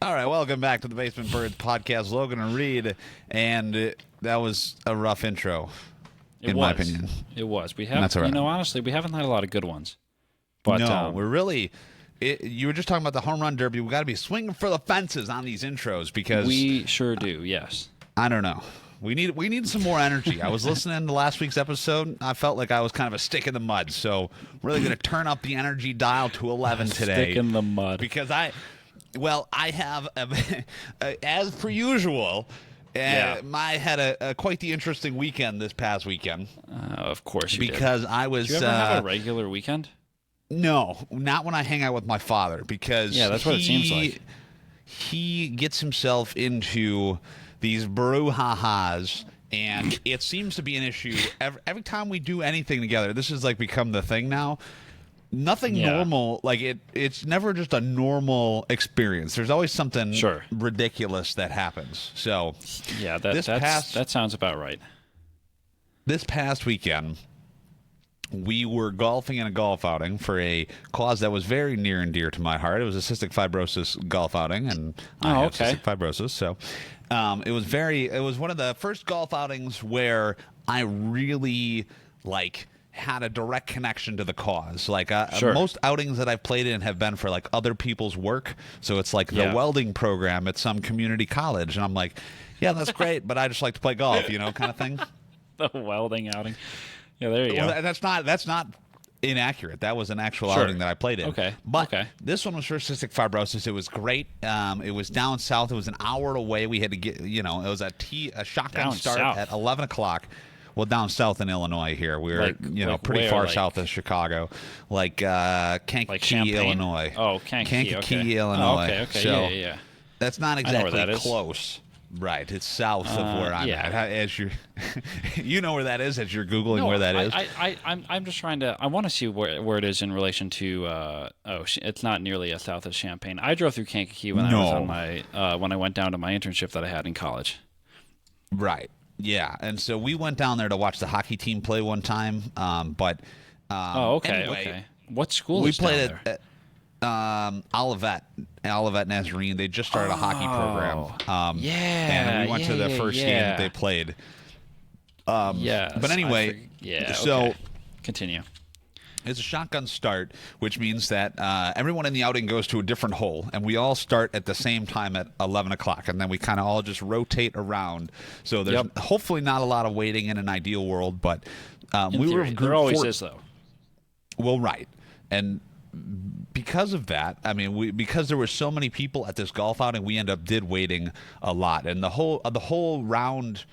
All right, welcome back to the Basement Birds podcast, Logan and Reid, and that was a rough intro, my opinion. It was. We have, That's all right. Honestly, we haven't had a lot of good ones. But, no, we're really. You were just talking about the home run derby. We got to be swinging for the fences on these intros because we sure do. Yes. I don't know. We need some more energy. I was listening to last week's episode. I felt like I was kind of a stick in the mud. So we're really going to turn up the energy dial to 11 today. Stick in the mud. Because I have, as per usual, I had quite the interesting weekend this past weekend. Of course you because did. I was. Do you ever have a regular weekend? No, not when I hang out with my father. Because that's what it seems like. He gets himself into these brouhahas, and it seems to be an issue every time we do anything together. This has become the thing now. Nothing normal, it's never just a normal experience. There's always something ridiculous that happens. So that sounds about right. This past weekend, we were golfing in a golf outing for a cause that was very near and dear to my heart. It was a cystic fibrosis golf outing, and I have cystic fibrosis. So it was one of the first golf outings where I really had a direct connection to the cause. Most outings that I've played in have been for other people's work. So it's the welding program at some community college, and I'm like, yeah, that's great, but I just like to play golf, kind of thing. The welding outing. Yeah, there you go. That's not inaccurate. That was an actual outing that I played in. Okay. But this one was for cystic fibrosis. It was great. It was down south. It was an hour away. We had to get, it was a shotgun down start south. at 11 o'clock. Well, down south in Illinois here. We were, pretty far south of Chicago. Kankakee, Illinois. Oh, Kankakee, Illinois. Oh, okay. So yeah. that's not exactly that close. Right, it's south of where I'm at. As you, you know where that is as you're googling where that is. I'm just trying to. I want to see where it is in relation to. It's not nearly as south as Champaign. I drove through Kankakee when I was on my when I went down to my internship that I had in college. Right. Yeah, and so we went down there to watch the hockey team play one time. Anyway, okay. What school is down there? At Olivet Nazarene. They just started a hockey program. And we went to the first game that they played. But anyway, so continue. It's a shotgun start, which means that everyone in the outing goes to a different hole, and we all start at the same time at 11 o'clock, and then we kind of all just rotate around. So there's hopefully not a lot of waiting in an ideal world, but we were there always is, though. Well, right. And because of that, because there were so many people at this golf outing, we did waiting a lot, and the whole round,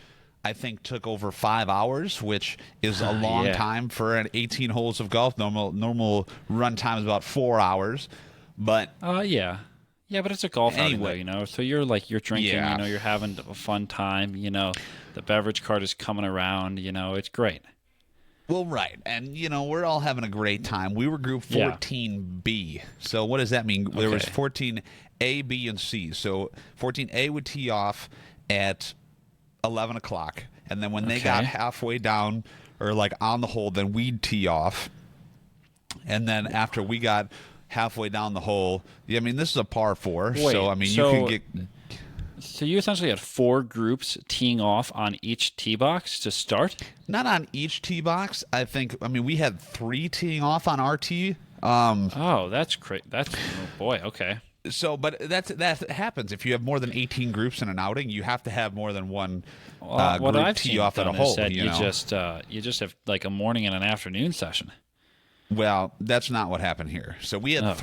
I think, took over 5 hours, which is a long time for an 18 holes of golf. Normal run time is about 4 hours, but but it's a golf outing, though, so you're drinking, you're having a fun time, the beverage cart is coming around, it's great. Well, right, and we're all having a great time. We were group 14B. So what does that mean? There was 14A, B, and C. So 14A would tee off at 11 o'clock, and then when they got halfway down or on the hole, then we'd tee off, and then after we got halfway down the hole, this is a par 4. You could get. So you essentially had 4 groups teeing off on each tee box to start? Not on each tee box. We had 3 teeing off on our tee. That's great. Okay. So, but that happens if you have more than 18 groups in an outing. You have to have more than one group tee off at a hole. You just have a morning and an afternoon session. Well, that's not what happened here. So we had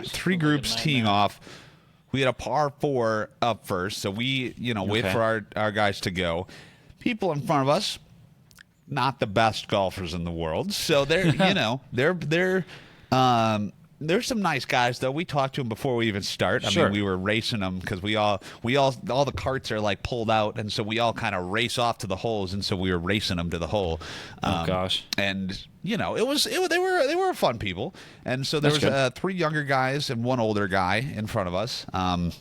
three groups teeing off. We had a par 4 up first, so we wait for our guys to go. People in front of us, not the best golfers in the world, so they're there's some nice guys, though. We talked to them before we even start. We were racing them because all the carts are pulled out, and so we all kind of race off to the holes, and so we were racing them to the hole. And they were fun people, and so there was 3 younger guys and 1 older guy in front of us. The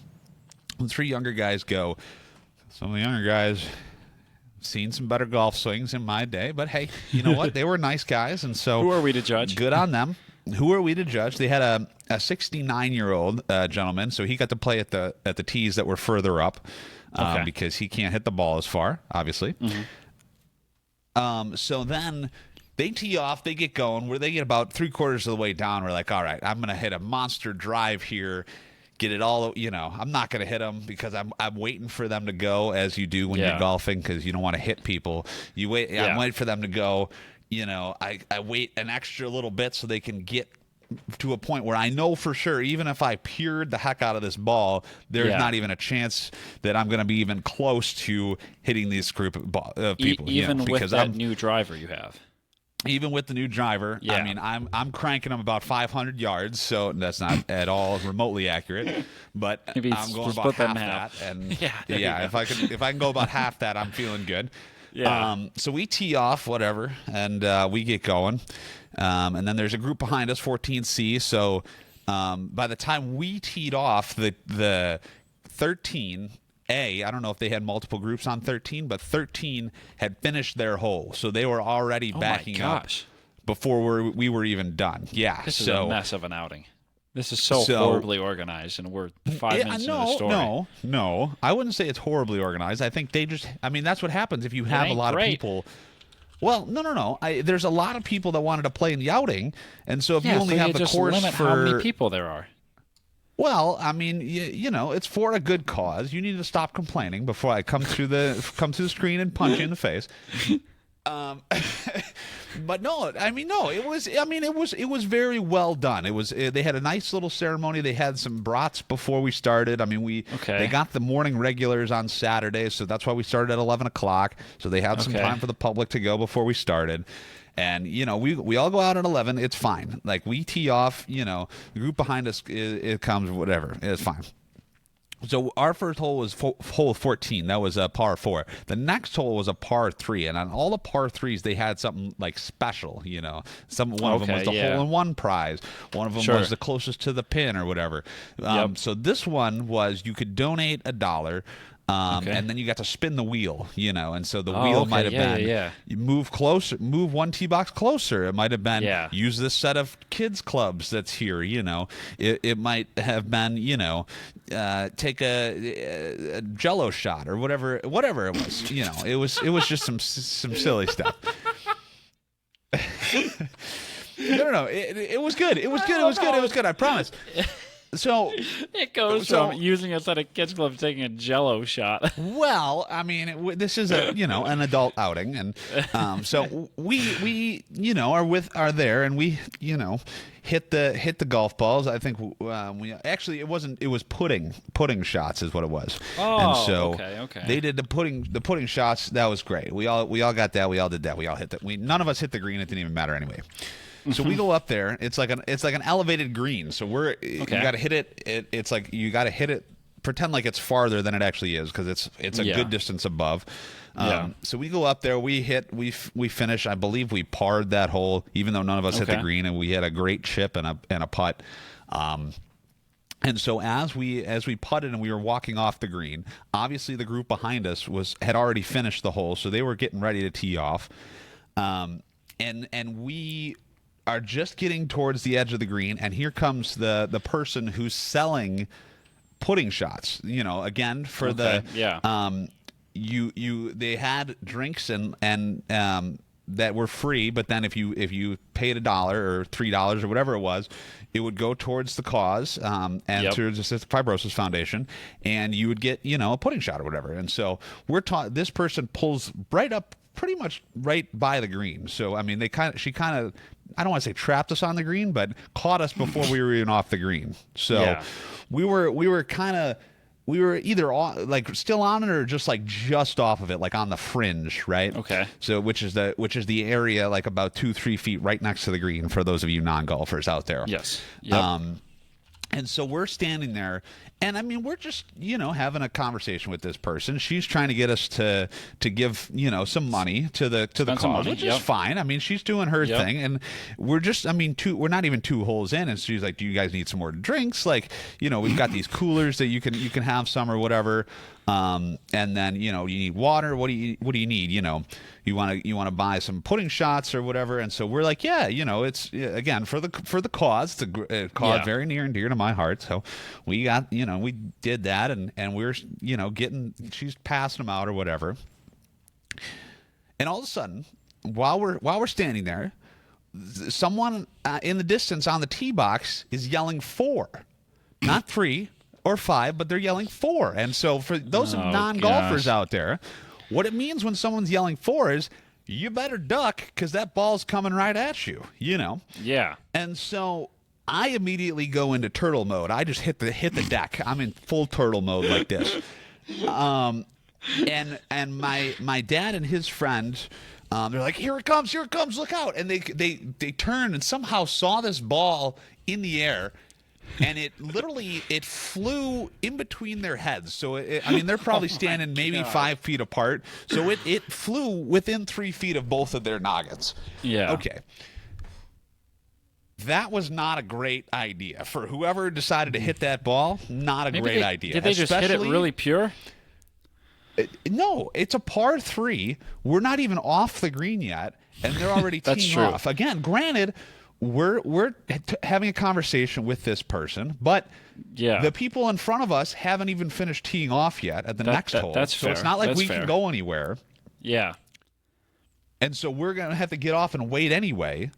3 younger guys go. Some of the younger guys seen some better golf swings in my day, but hey, you know what? They were nice guys, and so who are we to judge? Good on them. who are we to judge? They had a 69-year-old gentleman, so he got to play at the tees that were further up because he can't hit the ball as far, obviously. So then they tee off, they get going. Where they get about 3/4 of the way down, we're like, all right, I'm going to hit a monster drive here. Get it all, I'm not going to hit them because I'm waiting for them to go, as you do when you're golfing, because you don't want to hit people. You wait. I'm waiting for them to go. I wait an extra little bit so they can get to a point where I know for sure, even if I peered the heck out of this ball, there's not even a chance that I'm going to be even close to hitting this group of people. Even with that new driver you have. Even with the new driver, I mean, I'm cranking them about 500 yards, so that's not at all remotely accurate. But Maybe I'm going about half that, and if I can go about half that, I'm feeling good. So we tee off, whatever, and we get going, and then there's a group behind us, 14C. So by the time we teed off, the 13. I don't know if they had multiple groups on 13, but 13 had finished their hole, so they were already backing up before we were even done. Yeah, this is a mess of an outing. This is so horribly organized, and we're 5 minutes into the story. No, I wouldn't say it's horribly organized. I think that's what happens if you have a lot of people. Well, no. There's a lot of people that wanted to play in the outing, and so if you only have the course limit for how many people there are. Well, I mean, it's for a good cause. You need to stop complaining before I come to the screen and punch you in the face. But no, it was very well done. They had a nice little ceremony. They had some brats before we started. I mean, they got the morning regulars on Saturday, so that's why we started at 11 o'clock. So they had some time for the public to go before we started. And, we all go out at 11. It's fine. Like, we tee off, the group behind us, it comes, whatever. It's fine. So our first hole was hole 14. That was a par 4. The next hole was a par 3. And on all the par 3s, they had something, like, special, One of them was the hole-in-one prize. One of them was the closest to the pin or whatever. So this one was you could donate $1. And then you got to spin the wheel, and so the wheel might have been you move one tee box closer. It might have been use this set of kids clubs that's here. It might have been take a Jello shot or whatever it was. It was just some silly stuff. No. It was good. It was good. I promise. So it goes from using a set of kids clubs taking a Jello shot. Well, I mean, this is an adult outing, and so we are there, and we hit the golf balls. I think it was pudding shots is what it was. Oh, and so okay. They did the pudding shots. That was great. We all got that. We all did that. We all hit that. None of us hit the green. It didn't even matter anyway. So we go up there. It's like an elevated green. So you got to hit it. It's like you got to hit it. Pretend like it's farther than it actually is because it's a good distance above. So we go up there. We finish. I believe we parred that hole, even though none of us hit the green, and we had a great chip and a putt. And so as we putted and we were walking off the green, obviously the group behind us had already finished the hole, so they were getting ready to tee off. And we are just getting towards the edge of the green, and here comes the person who's selling pudding shots. Again for they had drinks and that were free, but then if you paid $1 or $3 or whatever it was, it would go towards the cause and towards the Cystic Fibrosis Foundation, and you would get a pudding shot or whatever. And so we're taught this person pulls right up pretty much right by the green. So I mean, she kind of, I don't want to say trapped us on the green, but caught us before we were even off the green. So we were either still on it or just off of it, like on the fringe, right? Okay. So which is the area like about 2-3 feet right next to the green for those of you non-golfers out there. Yes. Yep. And so we're standing there, and I mean, we're just, having a conversation with this person. She's trying to get us to give, some money to the cause, which is fine. I mean, she's doing her thing, and we're just, we're not even 2 holes in, and she's like, "Do you guys need some more drinks? Like, we've got these coolers that you can have some or whatever." And then, you need water. What do you need? You want to buy some pudding shots or whatever. And so we're like, yeah, it's again for the cause. It's a cause very near and dear to my heart. So we got, we did that, and we're, she's passing them out or whatever. And all of a sudden, while we're standing there, someone in the distance on the tee box is yelling 4, not 3 or 5, but they're yelling 4. And so for those non-golfers out there, what it means when someone's yelling 4 is you better duck because that ball's coming right at you, Yeah. And so I immediately go into turtle mode. I just hit the deck. I'm in full turtle mode like this. And my dad and his friend, they're like, here it comes, look out. And they turned and somehow saw this ball in the air, and it flew in between their heads. So they're probably standing maybe 5 feet apart. So it flew within 3 feet of both of their noggins. Yeah. Okay. That was not a great idea for whoever decided to hit that ball. Not a great idea. Did they just hit it really pure? No, it's a par 3. We're not even off the green yet, and they're already teeing off. Again, granted, we're having a conversation with this person, but the people in front of us haven't even finished teeing off yet at the next hole. That's so fair. It's not like we can go anywhere. Yeah. And so we're going to have to get off and wait anyway.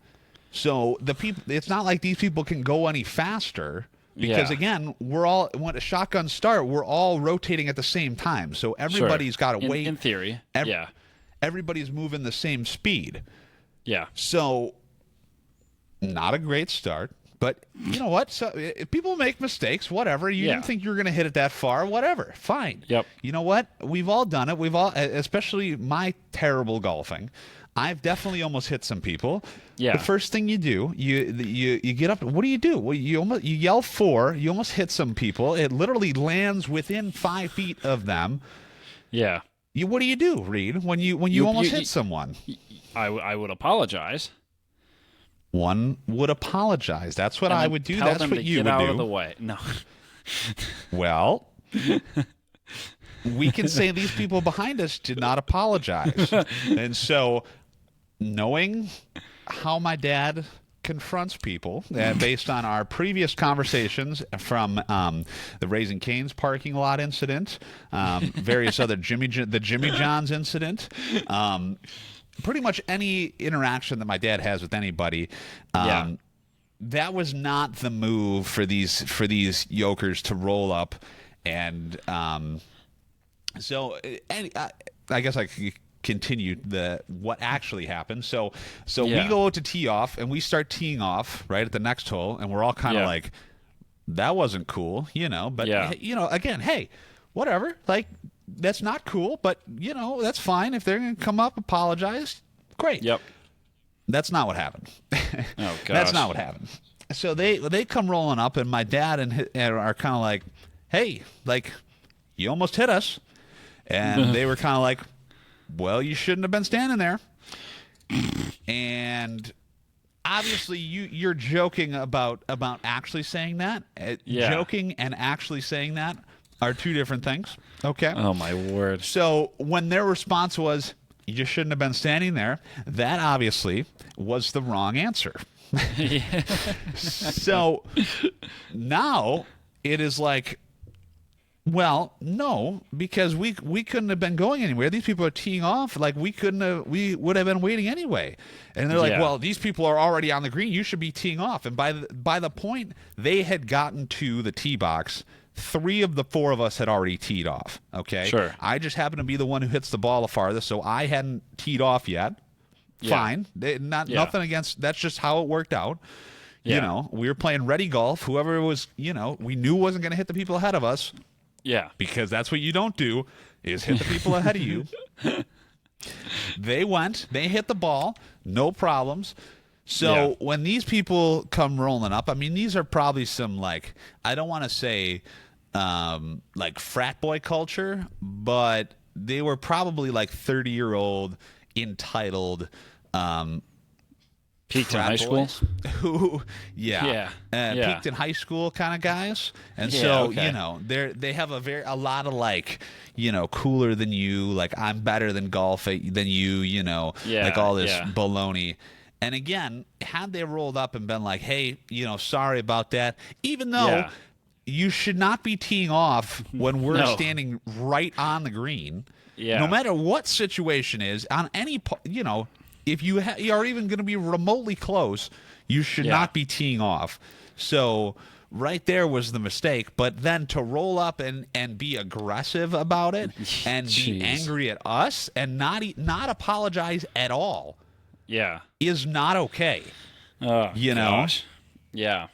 So it's not like these people can go any faster. Because again, when a shotgun start, we're all rotating at the same time. So everybody's got to wait. In theory, everybody's moving the same speed. Yeah. So not a great start, but you know what? So if people make mistakes, whatever. You didn't think you were going to hit it that far, whatever. Fine. Yep. You know what? We've all done it. We've all, especially my terrible golfing. I've definitely almost hit some people. Yeah. The first thing you do, you get up. What do? Well, you yell 4. You almost hit some people. It literally lands within 5 feet of them. Yeah. What do you do, Reid, when you almost hit someone? I would apologize. One would apologize. That's what I would do. That's what you would do. Get out of the way. No. Well, we can say these people behind us did not apologize. And so, knowing how my dad confronts people, based on our previous conversations from the Raising Cane's parking lot incident, various other Jimmy John's incident, pretty much any interaction that my dad has with anybody, that was not the move for these yokers to roll up and. So I guess I could continue what actually happened. So we go to tee off, and we start teeing off right at the next hole, and we're all kind of like, that wasn't cool, But again, hey, whatever. Like, that's not cool, but that's fine. If they're gonna come up, apologize, great. Yep. That's not what happened. Oh gosh. That's not what happened. So they come rolling up, and my dad and are kind of like, hey, like, you almost hit us. And they were kind of like, well, you shouldn't have been standing there. And obviously you're joking about actually saying that. Joking and actually saying that are two different things. Okay. Oh, my word. So when their response was, you just shouldn't have been standing there, that obviously was the wrong answer. So now it is like, well, no, because we couldn't have been going anywhere. These people are teeing off. Like, we would have been waiting anyway. And they're like, well, these people are already on the green. You should be teeing off. And by the point they had gotten to the tee box, 3 of the 4 of us had already teed off. Okay. Sure. I just happened to be the one who hits the ball the farthest, so I hadn't teed off yet. Fine. Nothing against. That's just how it worked out. Yeah. We were playing ready golf. Whoever it was, we knew wasn't going to hit the people ahead of us. Yeah. Because that's what you don't do, is hit the people ahead of you. They hit the ball, no problems. So when these people come rolling up, I mean, these are probably some, like, I don't want to say like frat boy culture, but they were probably like 30-year-old entitled Peaked in frat high school? boys who, Yeah. peaked in high school kind of guys, and Yeah, so okay. you know they have a lot of like, you know, cooler than you, like I'm better than golf than you know, Yeah, like all this yeah. baloney. And again, had they rolled up and been like, hey, you know, sorry about that, even though Yeah. you should not be teeing off when we're No. standing right on the green. Yeah. No matter what situation is on any, you know, if you are even going to be remotely close, you should Yeah. not be teeing off. So right there was the mistake. But then to roll up and be aggressive about it and be Jeez. angry at us and not apologize at all Yeah. is not okay. Oh, You know? gosh. Yeah.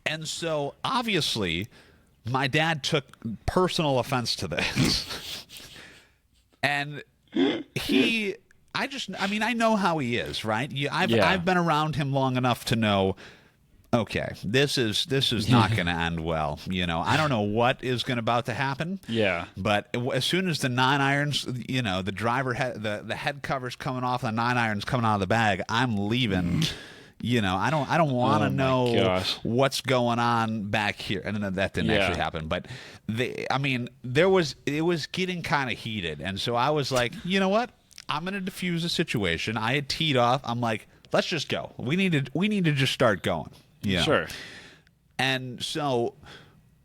And so obviously my dad took personal offense to this. And I mean, I know how he is, right? I've been around him long enough to know, okay, this is not going to end well. You know, I don't know what is about to happen. Yeah. But as soon as the 9-irons, you know, the driver head, the head covers coming off, the 9-irons coming out of the bag, I'm leaving. You know, I don't want to know gosh. what's going on back here, and then that didn't Yeah. actually happen. But it was getting kind of heated, and so I was like, you know what? I'm going to diffuse the situation. I had teed off. I'm like, let's just go. We need to just start going. Yeah. Sure. And so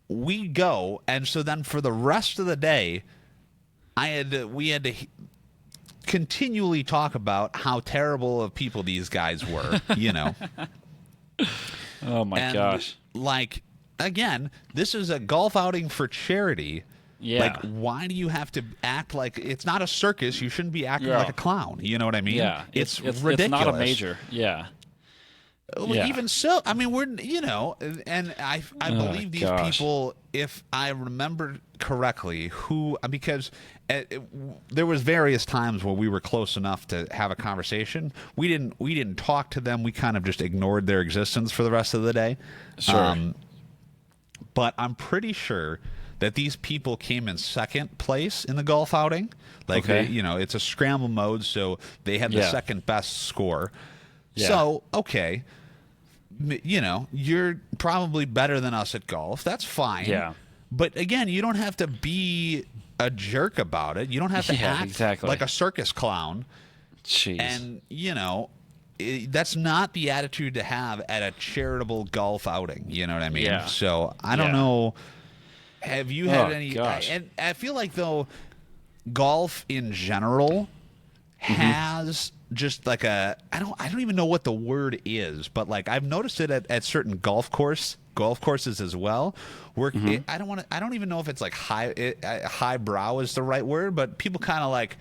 we go, and so then for the rest of the day, we had to continually talk about how terrible of people these guys were, you know. Oh my And gosh. like, again, this is a golf outing for charity. Yeah. Like, why do you have to act like it's not a circus? You shouldn't be acting Yeah. like a clown. You know what I mean? Yeah. It's It's ridiculous. not a major. Yeah. Well, Yeah. even so, I mean, we're, you know, and I believe these gosh. people, if I remember correctly, because there was various times where we were close enough to have a conversation. We didn't talk to them. We kind of just ignored their existence for the rest of the day. Sure. But I'm pretty sure that these people came in second place in the golf outing. Like, Okay. you know, it's a scramble mode, so they had the Yeah. second best score. Yeah. So, okay, you know, you're probably better than us at golf. That's fine. Yeah. But again, you don't have to be a jerk about it. You don't have to Yeah, act exactly. like a circus clown. Jeez. And, you know, that's not the attitude to have at a charitable golf outing. You know what I mean? Yeah. So I don't Yeah. know. Have you had Oh, any? gosh. And I feel like, though, golf in general has just like I don't even know what the word is, but like I've noticed it at certain golf courses as well. Where I don't even know if it's like highbrow is the right word, but people kind of like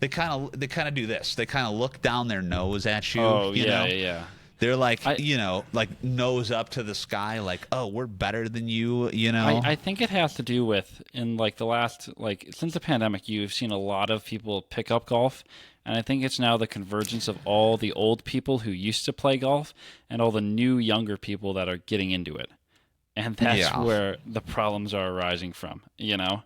they kind of do this. They kind of look down their nose at you. Oh, you yeah, know? yeah. They're like, you know, like nose up to the sky, like, oh, we're better than you, you know? I think it has to do with, in like the last, like since the pandemic, you've seen a lot of people pick up golf. And I think it's now the convergence of all the old people who used to play golf and all the new younger people that are getting into it. And that's where the problems are arising from, you know?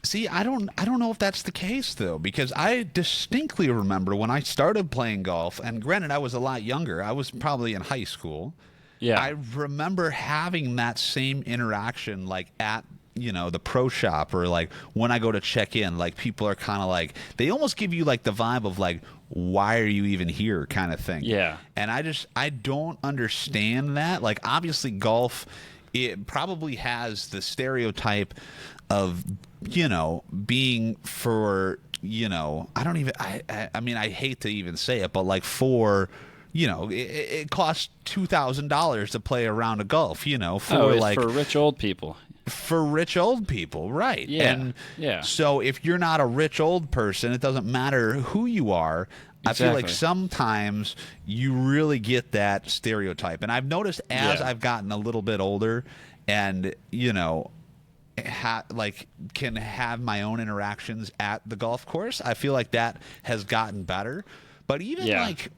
See, I don't know if that's the case though, because I distinctly remember when I started playing golf, and granted I was a lot younger. I was probably in high school. Yeah. I remember having that same interaction like at, you know, the pro shop, or like when I go to check in, like people are kind of like, they almost give you like the vibe of like, why are you even here kind of thing. Yeah. And I don't understand that. Like obviously golf, it probably has the stereotype of, you know, being for, you know, I mean, I hate to even say it, but like for, you know, it costs $2,000 to play a round of golf, you know, for it's like for rich old people. For rich old people, right? Yeah, And yeah. so if you're not a rich old person, it doesn't matter who you are. I feel like Exactly. sometimes you really get that stereotype. And I've noticed as Yeah. I've gotten a little bit older and, you know, can have my own interactions at the golf course, I feel like that has gotten better. But even Yeah. like,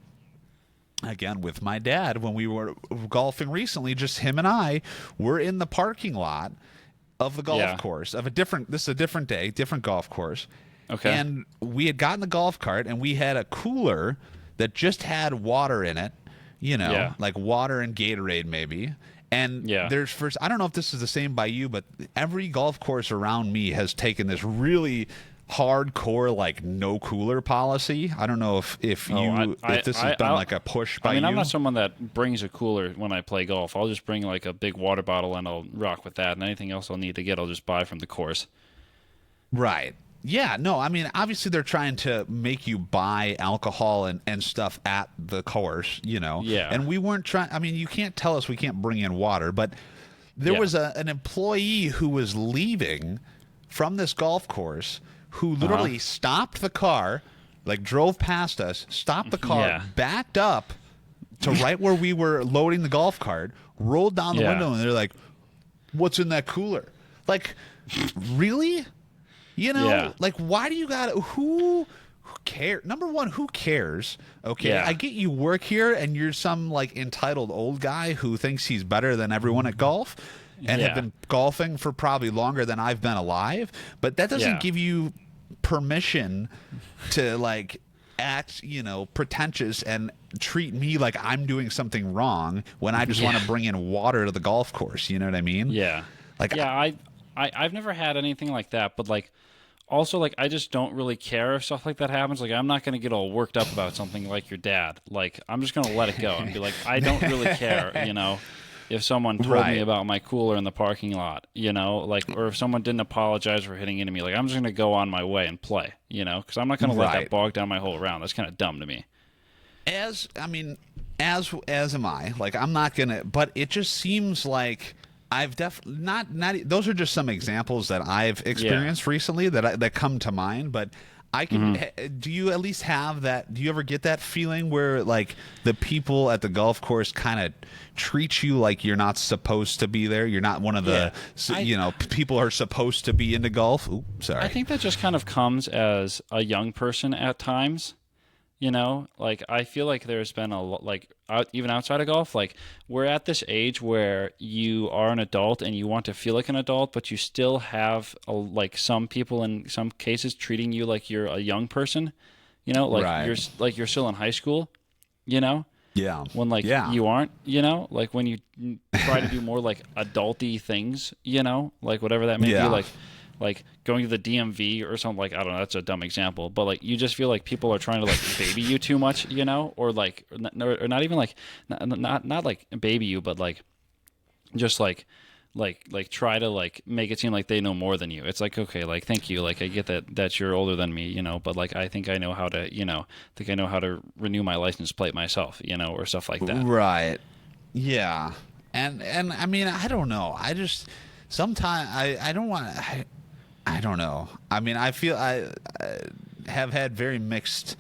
again, with my dad, when we were golfing recently, just him and I were in the parking lot of the golf Yeah. course this is a different day, different golf course. Okay. And we had gotten the golf cart and we had a cooler that just had water in it, you know, Yeah. like water and Gatorade maybe. And Yeah. I don't know if this is the same by you, but every golf course around me has taken this really hardcore like no cooler policy. I don't know if this has been like a push by you. I mean, I'm not someone that brings a cooler when I play golf. I'll just bring like a big water bottle and I'll rock with that. And anything else I'll need to get, I'll just buy from the course. Right. Yeah, no, I mean, obviously they're trying to make you buy alcohol and stuff at the course, you know. Yeah. And we weren't trying, I mean, you can't tell us we can't bring in water, but there was an employee who was leaving from this golf course who literally stopped the car, like drove past us, stopped the car, backed up to right where we were loading the golf cart, rolled down the window, and they're like, "What's in that cooler?" Like, really? You know, like, why do you got who cares? Number one, who cares? Okay, I get you work here and you're some like entitled old guy who thinks he's better than everyone at golf and have been golfing for probably longer than I've been alive, but that doesn't give you permission to like act, you know, pretentious and treat me like I'm doing something wrong when I just want to bring in water to the golf course. You know what I mean? Yeah. Like, I've never had anything like that, but like, also, like, I just don't really care if stuff like that happens. Like, I'm not going to get all worked up about something like your dad. Like, I'm just going to let it go and be like, I don't really care, you know, if someone told me about my cooler in the parking lot, you know, like, or if someone didn't apologize for hitting into me. Like, I'm just going to go on my way and play, you know, because I'm not going to let that bog down my whole round. That's kind of dumb to me. As am I. Like, I'm not going to, but it just seems like I've definitely not. Those are just some examples that I've experienced recently that come to mind. But I can. Do you at least have that? Do you ever get that feeling where like the people at the golf course kind of treat you like you're not supposed to be there? You're not one of the people are supposed to be into golf. Ooh, sorry. I think that just kind of comes as a young person at times. You know, like I feel like there's been a lot, like even outside of golf, like we're at this age where you are an adult and you want to feel like an adult, but you still have like some people in some cases treating you like you're a young person. You know, like you're still in high school. You know, when like you aren't. You know, like when you try to do more like adulty things. You know, like whatever that may be, like going to the DMV or something. Like, I don't know, that's a dumb example, but like you just feel like people are trying to like baby you too much, you know, or like or not even like not like baby you, but like just like try to like make it seem like they know more than you. It's like, okay, like thank you, like I get that you're older than me, you know, but like I think I know how to, you know, renew my license plate myself, you know, or stuff like that. Right. Yeah. And I mean, I don't know. I just sometimes I don't want to. I don't know. I mean, I feel I have had very mixed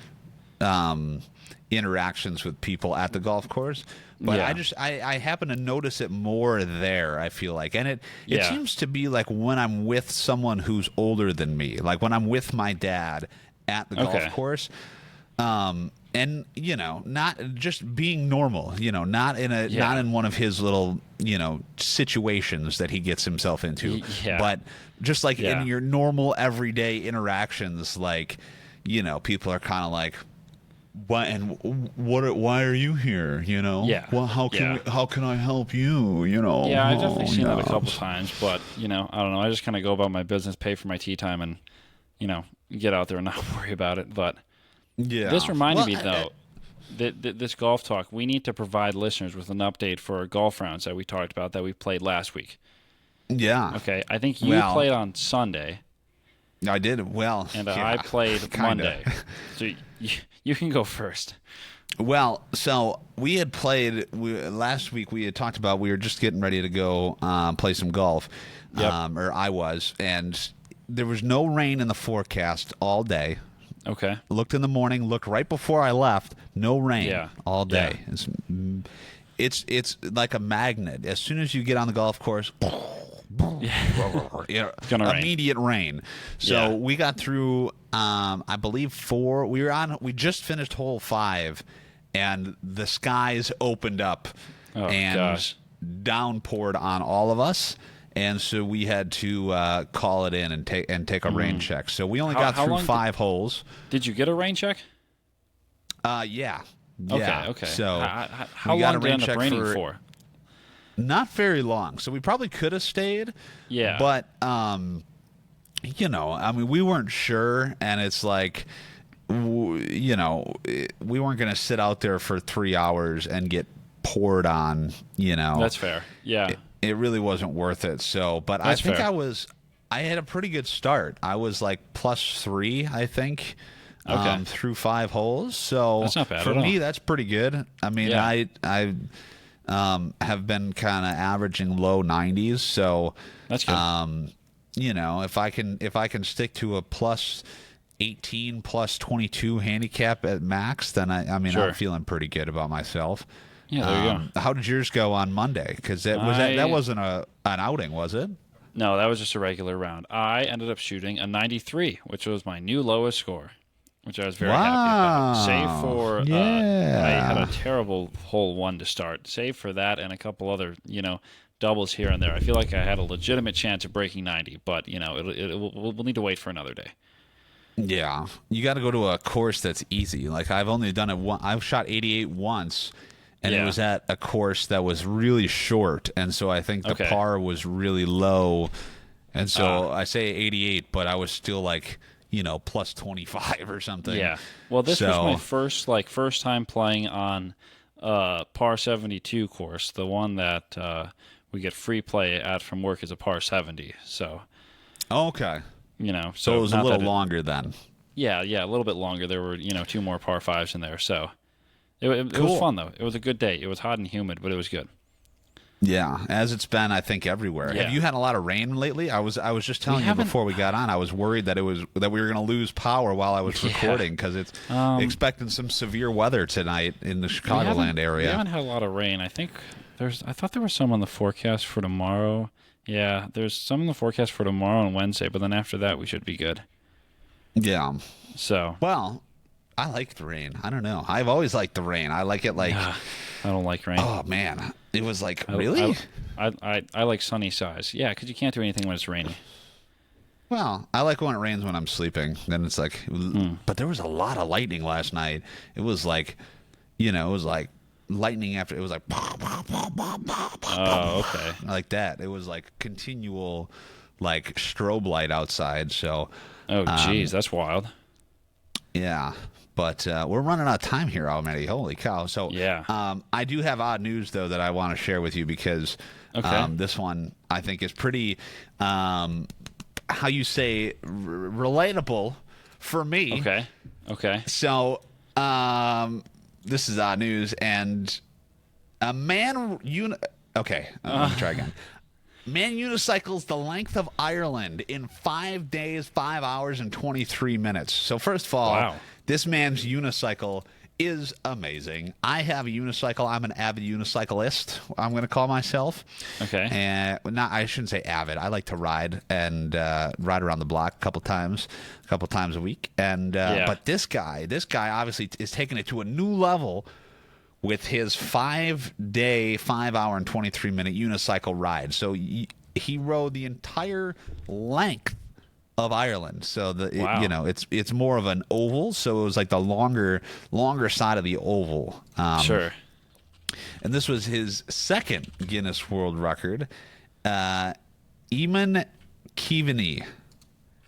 interactions with people at the golf course, but I happen to notice it more there, I feel like. And it seems to be like when I'm with someone who's older than me, like when I'm with my dad at the golf course. And you know, not just being normal, you know, not in one of his little, you know, situations that he gets himself into, but just like in your normal everyday interactions, like, you know, people are kind of like, why are you here? You know, well, how can I help you? You know, I've definitely seen that a couple times, but you know, I don't know, I just kind of go about my business, pay for my tea time, and you know, get out there and not worry about it. But this reminded me, though, that this golf talk, we need to provide listeners with an update for our golf rounds that we talked about that we played last week. Yeah. Okay. I think you played on Sunday. I did. Well, and I played Monday. So you can go first. Well, so we had played last week. We had talked about we were just getting ready to go play some golf, or I was, and there was no rain in the forecast all day. Okay. Looked in the morning, looked right before I left, no rain all day. It's like a magnet. As soon as you get on the golf course, immediate rain. So we got through, I believe 4. We just finished hole 5, and the skies opened up and downpoured on all of us. And so we had to call it in and take a rain check. So we only got through 5 holes. Did you get a rain check? Yeah. Okay, okay. So how we got long a did it rain end up check raining for for? not very long. So we probably could have stayed. Yeah. But you know, I mean, we weren't sure, and it's like, you know, we weren't going to sit out there for 3 hours and get poured on. You know, That's fair. Yeah. it really wasn't worth it. So, but That's I think fair. I had a pretty good start. I was like +3, I think, Okay. through 5 holes. So That's not bad for at all. me, that's pretty good. I mean, Yeah. I have been kind of averaging low 90s. So, That's good. you know, if I can stick to a +18, +22 handicap at max, then I mean, Sure. I'm feeling pretty good about myself. Yeah, there you go. How did yours go on Monday? Because that wasn't an outing, was it? No, that was just a regular round. I ended up shooting a 93, which was my new lowest score, which I was very happy about. Save for I had a terrible hole 1 to start. Save for that and a couple other, doubles here and there. I feel like I had a legitimate chance of breaking 90, but we'll need to wait for another day. Yeah, you got to go to a course that's easy. Like I've only done it one. I've shot 88 once, and it was at a course that was really short, and so I think the par was really low, and so I say 88, but I was still like +25 or something. Yeah. Well, this was my first time playing on par 72 course. The one that we get free play at from work is a par 70. So. Okay. So it was a little longer then. Yeah, a little bit longer. There were 2 more par 5s in there. So it Cool. was fun though. It was a good day. It was hot and humid, but it was good. Yeah, as it's been, I think everywhere. Yeah. Have you had a lot of rain lately? I was just telling you before we got on. I was worried that we were going to lose power while I was recording because it's expecting some severe weather tonight in the Chicagoland area. We haven't had a lot of rain. I thought there was some on the forecast for tomorrow. Yeah, there's some in the forecast for tomorrow and Wednesday, but then after that we should be good. Yeah. So. Well, I like the rain. I don't know. I've always liked the rain. I like it like. I don't like rain. Oh man, it was like really. I like sunny size. Yeah, because you can't do anything when it's raining. Well, I like when it rains when I'm sleeping. Then it's like, but there was a lot of lightning last night. It was like, it was like lightning after. It was like. Oh, okay. Like that. It was like continual, like strobe light outside. So. Oh, geez, that's wild. Yeah. But we're running out of time here already. Holy cow. So yeah. I do have odd news, though, that I want to share with you because this one I think is pretty, how you say, relatable for me. Okay. So this is odd news. And a man... Okay, let me try again. Man unicycles the length of Ireland in 5 days, 5 hours, and 23 minutes. So first of all, this man's unicycle is amazing. I have a unicycle. I'm an avid unicyclist, I'm going to call myself. Okay. And I shouldn't say avid. I like to ride and ride around the block a couple times a week. And but this guy obviously is taking it to a new level with his 5-day, 5 hour and 23-minute unicycle ride. So he rode the entire length of Ireland. So it's more of an oval. So it was like the longer side of the oval. Sure. And this was his second Guinness World Record. Eamon Keaveney.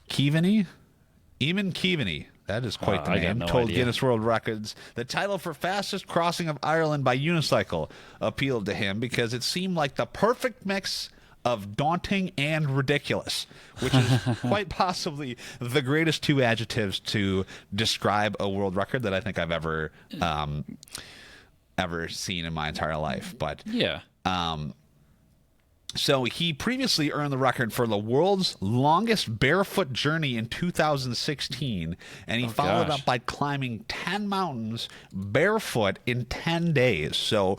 Eamon Keaveney. That is quite the name. Told Guinness World Records the title for fastest crossing of Ireland by unicycle appealed to him because it seemed like the perfect mix of daunting and ridiculous, which is quite possibly the greatest 2 adjectives to describe a world record that I think I've ever seen in my entire life. But yeah. So he previously earned the record for the world's longest barefoot journey in 2016, and he followed up by climbing 10 mountains barefoot in 10 days. So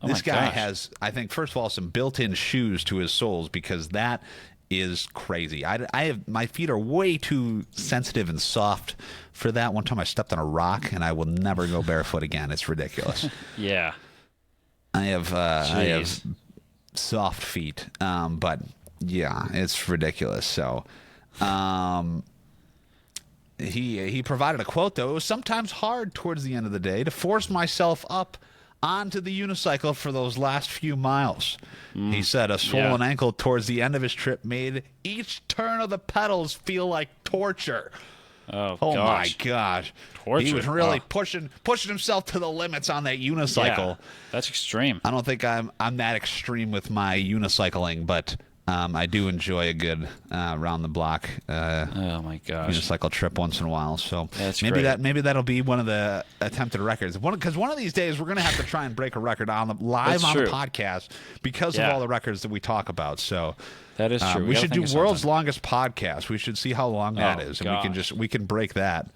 this guy has, I think, first of all, some built-in shoes to his soles because that is crazy. My feet are way too sensitive and soft for that. One time I stepped on a rock, and I will never go barefoot again. It's ridiculous. Yeah. I have soft feet, but yeah, it's ridiculous. So he provided a quote, though. It was sometimes hard towards the end of the day to force myself up onto the unicycle for those last few miles. He said a swollen ankle towards the end of his trip made each turn of the pedals feel like torture. Oh my gosh. Torture. He was really pushing himself to the limits on that unicycle. Yeah, that's extreme. I don't think I'm that extreme with my unicycling, but I do enjoy a good round the block Oh my gosh. unicycle trip once in a while. So That's maybe great. maybe that'll be one of the attempted records. Because one of these days we're going to have to try and break a record on the live That's on true. the podcast because of Yeah. all the records that we talk about. So That is true. we gotta should do think of world's something. longest podcast. We should see how long that is, and we can break that.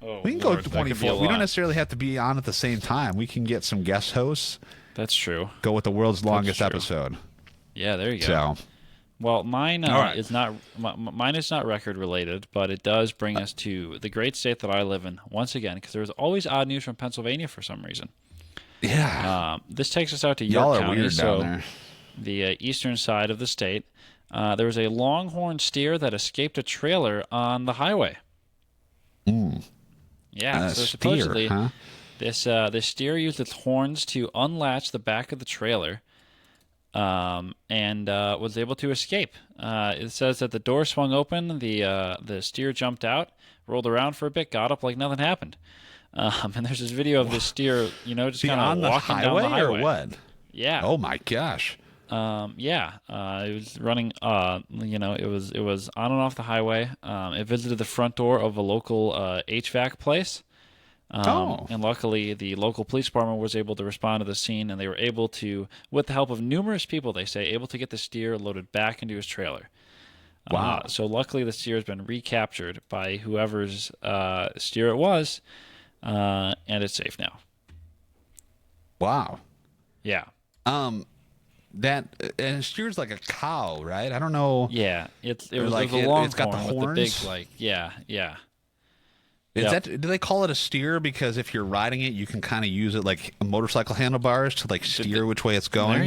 Oh, We can go Lord, that could be 24. a We don't lot. necessarily have to be on at the same time. We can get some guest hosts. That's true. Go with the world's longest true. episode. Yeah, there you go. So Well, mine All right. is not mine is not record related, but it does bring us to the great state that I live in once again, because there's always odd news from Pennsylvania for some reason. yeah, This takes us out to y'all York are County, weird so down there. the eastern side of the state. There was a Longhorn steer that escaped a trailer on the highway. Yeah, so supposedly huh? this steer used its horns to unlatch the back of the trailer, and was able to escape. It says that the door swung open, the steer jumped out, rolled around for a bit, got up like nothing happened. And there's this video of this steer, just kind of on the walking highway, down the highway. or what? Yeah. Oh my gosh! It was running. It was on and off the highway. It visited the front door of a local HVAC place. And luckily, the local police department was able to respond to the scene, and they were able to, with the help of numerous people, they say, able to get the steer loaded back into his trailer. Wow. So luckily, the steer has been recaptured by whoever's steer it was, and it's safe now. Wow. Yeah. That and it steers like a cow, right? I don't know. Yeah. It was like a long it's got the horn with the big, horns? yeah. Is Yep. do they call it a steer because if you're riding it, you can kind of use it like motorcycle handlebars to like steer which way it's going?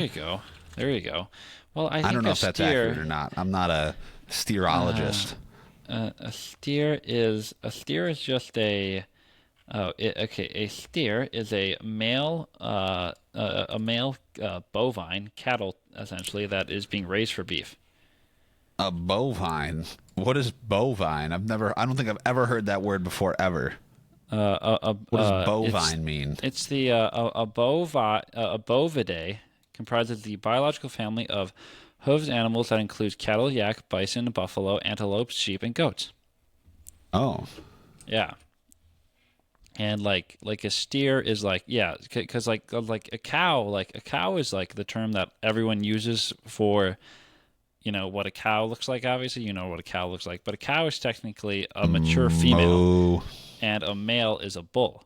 There you go. Well, I think I don't know a if that's steer, accurate or not. I'm not a steerologist. A steer is just a. A steer is a male bovine cattle essentially that is being raised for beef. A bovine. What is bovine? I don't think I've ever heard that word before ever. What does bovine mean? It's the a bovidae comprises the biological family of hoofed animals that includes cattle, yak, bison, buffalo, antelope, sheep, and goats. Oh. Yeah. And like a steer is because like a cow is like the term that everyone uses for what a cow looks like. Obviously, you know what a cow looks like, but a cow is technically a mature female, and a male is a bull.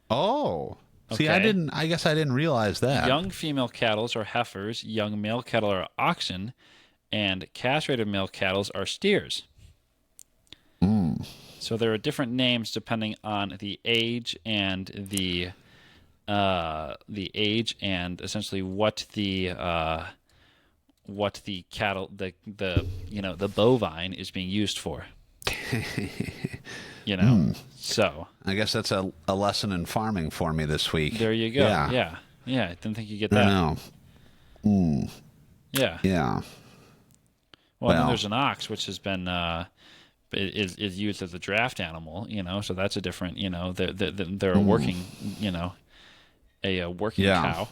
Oh. See, Okay. I guess I didn't realize that. Young female cattle are heifers, young male cattle are oxen, and castrated male cattle are steers. So there are different names depending on the age and the age and essentially what the cattle the bovine is being used for. So I guess that's a lesson in farming for me this week. there you go. Yeah. Yeah. I didn't think you'd get I that. know. Yeah. Yeah. Well, then Well. there's an ox, which has been is used as a draft animal. So that's a different. They're a working. A working Yeah. cow.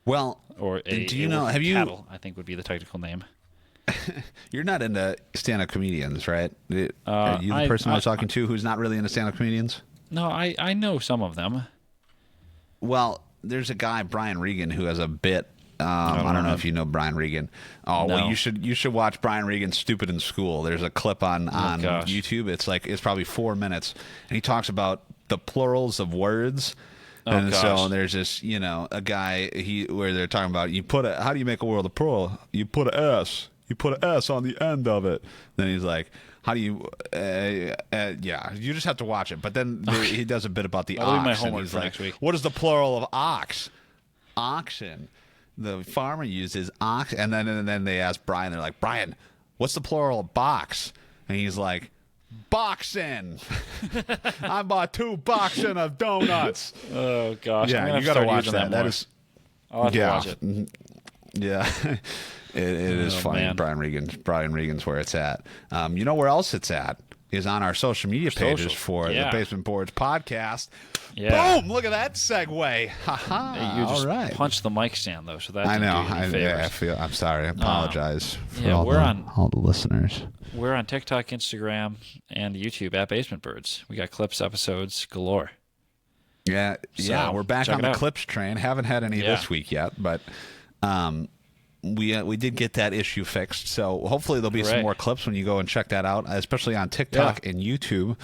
Well, Or a, do you a know? working Have you? cattle, I think would be the technical name. You're not into stand-up comedians, right? Are you the person I was talking to who's not really into stand-up comedians? No, I know some of them. Well, there's a guy, Brian Regan, who has a bit. I don't know if you know Brian Regan. Oh, well, No. you should watch Brian Regan's Stupid in School. There's a clip on gosh. YouTube. It's probably 4 minutes, and he talks about the plurals of words. And gosh. so there's this, a guy where they're talking about how do you make a world of plural? You put an S. You put an S on the end of it. Then he's like, how do you? Yeah, you just have to watch it. But then he does a bit about the That'll be ox. my and homework he's for like, next week. what is the plural of ox? Oxen. The farmer uses ox, and then they ask Brian. They're like, Brian, what's the plural of box? And he's like, boxing. I bought 2 boxing of donuts. Oh gosh, Yeah, you got to watch that. That is, I'll have to watch it. Yeah. It is funny. Man. Brian Regan's where it's at. You know where else it's at? Is on our social media pages for the Basement Boards podcast. Yeah. Boom! Look at that segue. Ha-ha. You just all right. punched the mic stand though, so that I know. didn't do you any favors. I'm sorry. I apologize for all the listeners. We're on TikTok, Instagram, and YouTube at Basement Birds. We got clips, episodes galore. Yeah, we're back on the clips train. Haven't had any this week yet, but we did get that issue fixed. So hopefully there'll be some more clips when you go and check that out, especially on TikTok and YouTube.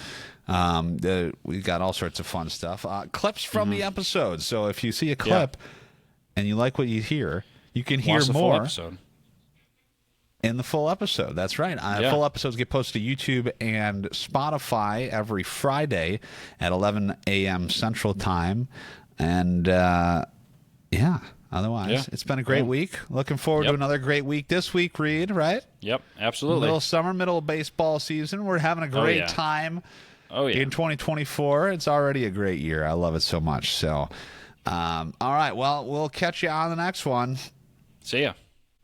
We've got all sorts of fun stuff. Clips from the episodes. So if you see a clip and you like what you hear, you can hear more in the full episode. That's right. Full episodes get posted to YouTube and Spotify every Friday at 11 a.m. Central Time. And otherwise, it's been a great week. Looking forward to another great week this week, Reid, right? Yep, absolutely. Middle of summer, middle of baseball season. We're having a great time in 2024. It's already a great year. I love it so much. So, all right. Well, we'll catch you on the next one. See ya.